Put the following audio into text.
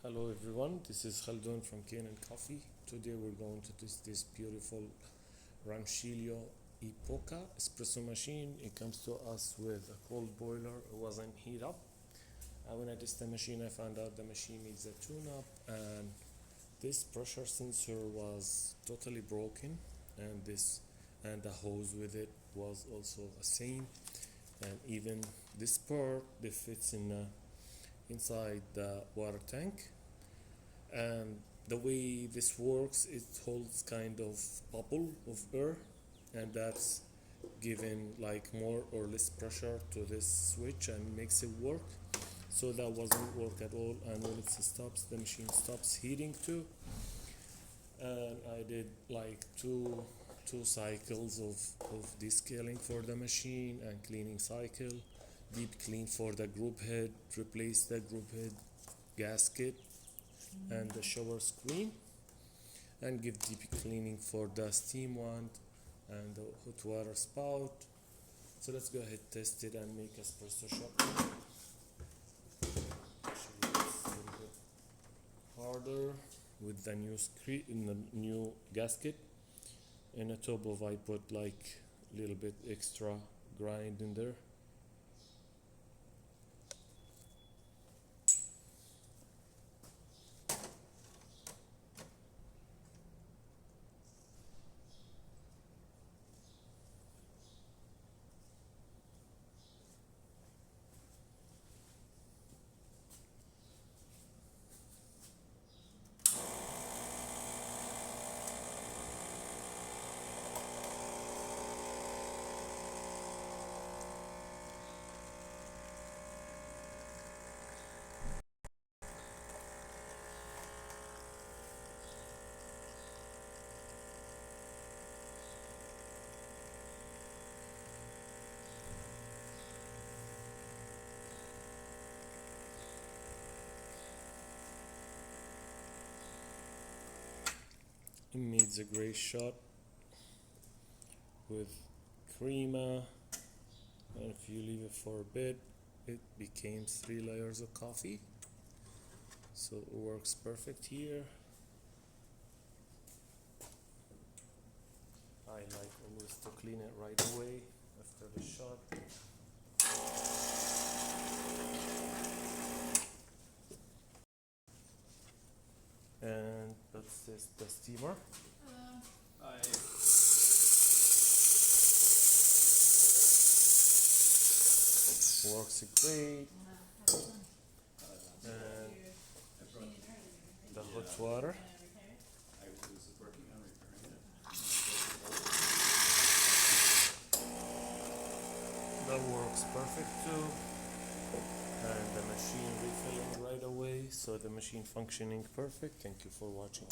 Hello everyone, this is Khaldun from Kanen Coffee. Today we're going to test this beautiful Rancilio Epoca espresso machine. It comes to us with a cold boiler, it wasn't heat up. When I tested the machine I found out the machine needs a tune-up, and this pressure sensor was totally broken, and the hose with it was also the same, and even this part that fits inside the water tank. And the way this works, it holds kind of bubble of air, and that's giving like more or less pressure to this switch and makes it work. So that wasn't work at all, and when it stops, the machine stops heating too. And I did like two cycles of descaling for the machine and cleaning cycle, deep clean for the group head, replace the group head gasket and the shower screen, and give deep cleaning for the steam wand and the hot water spout. So let's go ahead, test it and make espresso shot. Actually, it's a little bit harder with the new screen in the new gasket. In the top of I put like a little bit extra grind in there. It needs a great shot with crema, and if you leave it for a bit, it becomes 3 layers of coffee. So it works perfect here. I like always to clean it right away after the shot. And that's the steamer. Works great. And the hot water. That works perfect too. And the machine refilling right away, so the machine functioning perfect. Thank you for watching.